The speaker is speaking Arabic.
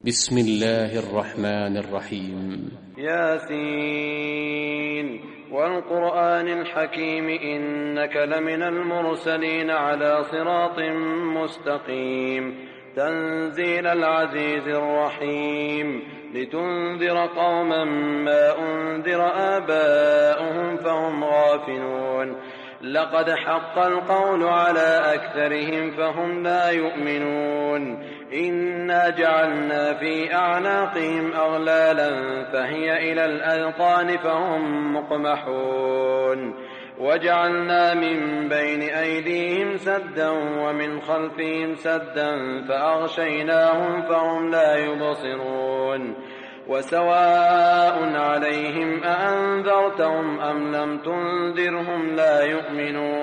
بسم الله الرحمن الرحيم. ياسين والقرآن الحكيم إنك لمن المرسلين على صراط مستقيم تنزيل العزيز الرحيم لتنذر قوما ما أنذر آباؤهم فهم غافلون لقد حق القول على أكثرهم فهم لا يؤمنون إنا جعلنا في أعناقهم أغلالا فهي إلى الأذقان فهم مقمحون وجعلنا من بين أيديهم سدا ومن خلفهم سدا فأغشيناهم فهم لا يبصرون وسواء عليهم أأنذرتهم أم لم تنذرهم لا يؤمنون